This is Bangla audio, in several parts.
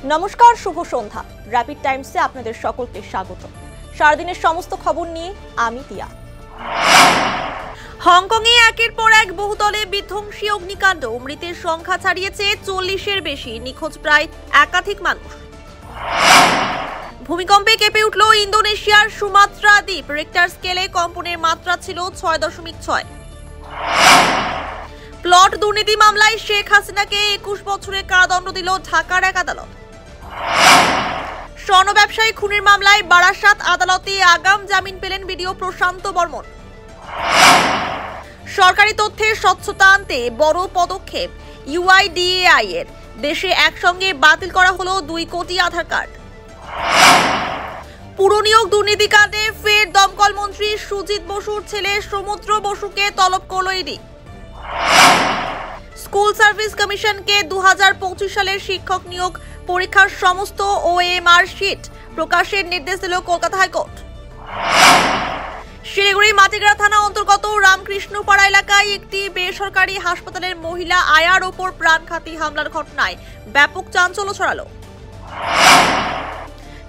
নমস্কার, শুভ সন্ধ্যা। র্যাপিড টাইমসে আপনাদের সকলকে স্বাগত। সারাদিনের সমস্ত খবর নিয়ে আমি তিয়া। হংকংয়ে একের পর এক বহুতলে বিধ্বংসী অগ্নিকাণ্ড, মৃতের সংখ্যা ছাড়িয়েছে 40-এর বেশি, নিখোঁজ প্রায় একাধিক মানুষ। ভূমিকম্পে কেঁপে উঠল ইন্দোনেশিয়ার সুমাত্রা দ্বীপ, রিক্টার স্কেলে কম্পনের মাত্রা ছিল 6.6। প্লট দুর্নীতি মামলায় শেখ হাসিনাকে 21 বছরের কারাদণ্ড দিল ঢাকার এক আদালত। স্বর্ণ ব্যবসায়ী খুনের মামলায় বারাসাত আদালতে আগাম জামিন পেলেন বিডিও প্রশান্ত বর্মন। সরকারি তথ্যের স্বচ্ছতা আনতে বড় পদক্ষেপ ইউআইডিএআই এর, দেশে একসঙ্গে বাতিল করা হলো 2 কোটি আধার কার্ড। পুরনিয়োগ দুর্নীতিকাণ্ডে ফের দমকল মন্ত্রী সুজিত বসুর ছেলে সমুদ্র বসুকে তলব করল ইডি। স্কুল সার্ভিস কমিশনকে 2025 সালের শিক্ষক নিয়োগ পরীক্ষার সমস্ত ওএমআর শিট প্রকাশের নির্দেশ দিল কলকাতা হাইকোর্ট। শিলিগুড়ি মাটিগ্রা থানা অন্তর্গত রামকৃষ্ণপাড়া এলাকায় একটি বেসরকারি হাসপাতালের মহিলা আয়ার ওপর প্রাণঘাতী হামলার ঘটনায় ব্যাপক চাঞ্চল্য ছড়ালো।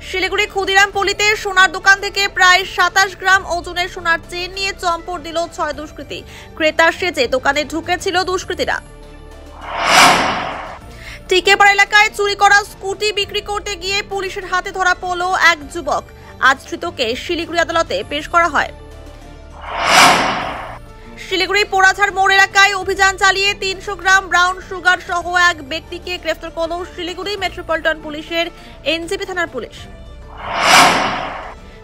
শিলিগুড়ি ক্ষুদিরামপল্লিতে সোনার দোকান থেকে প্রায় 27 গ্রাম ওজনের সোনার চেন নিয়ে চম্পট দিল 6 দুষ্কৃতী। ক্রেতার সেজে দোকানে ঢুকেছিল দুষ্কৃতীরা। টিকেপাড়া এলাকায় চুরি করা স্কুটি বিক্রি করতে গিয়ে পুলিশের হাতে ধরা পড়ল এক যুবক। আজ ধৃতকে শিলিগুড়ি আদালতে পেশ করা হয়। শিলিগুড়ি পোড়াঝাড় মোড় এলাকায় অভিযান চালিয়ে 300 গ্রাম ব্রাউন সুগার সহ এক ব্যক্তিকে গ্রেফতার করল শিলিগুড়ি মেট্রোপলিটন পুলিশের এনজেপি থানার পুলিশ।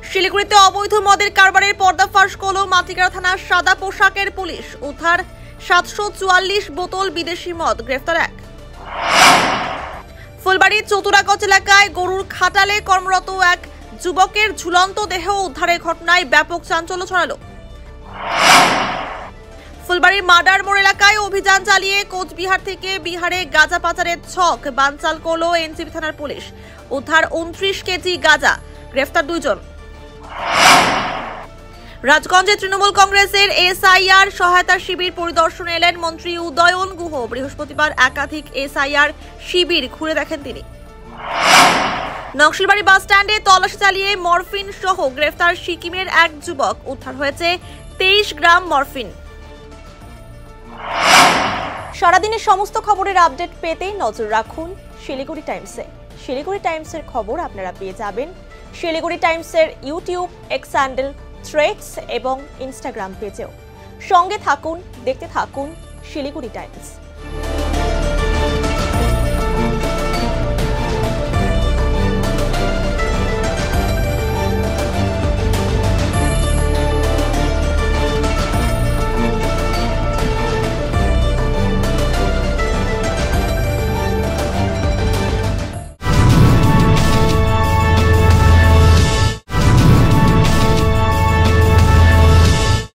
শিলিগুড়িতে অবৈধ মদের কারবারের পর্দাফাশ করল মাটিগ্রা থানার সাদা পোশাকের পুলিশ। উদ্ধার 744 বোতল বিদেশি মদ, গ্রেফতার এক। ফুলবাড়ির চতুরাগঞ্জ এলাকায় গরুর খাটালে কর্মরত এক যুবকের ঝুলন্ত দেহ উদ্ধারের ঘটনায় ব্যাপক চাঞ্চল্য ছড়ালো। ফুলবাড়ির মাদার মোড় এলাকায় অভিযান চালিয়ে কোচবিহার থেকে বিহারে গাঁজা পাচারের ছক বানচাল করল এনজেপি থানার পুলিশ। উদ্ধার 29 কেজি গাঁজা, গ্রেফতার 2 জন। রাজগঞ্জে তৃণমূল কংগ্রেসের এসআইআর সহায়তা শিবির পরিদর্শনে এলেন মন্ত্রী উদয়ন গুহ। বৃহস্পতিবার একাধিক এসআইআর শিবির ঘুরে দেখেন তিনি। নকশালবাড়ি বাস স্ট্যান্ডে তল্লাশি চালিয়ে মরফিন সহ গ্রেফতার সিকিমের এক যুবক। উদ্ধার হয়েছে 23 গ্রাম মরফিন। সারাদিনের সমস্ত খবরের আপডেট পেতে নজর রাখুন শিলিগুড়ি টাইমসে। শিলিগুড়ি টাইমসের খবর আপনারা পেয়ে যাবেন শিলিগুড়ি টাইমসের ইউটিউব, এক্স হ্যান্ডেল, থ্রেডস এবং ইনস্টাগ্রাম পেজেও। সঙ্গে থাকুন, দেখতে থাকুন শিলিগুড়ি টাইমস।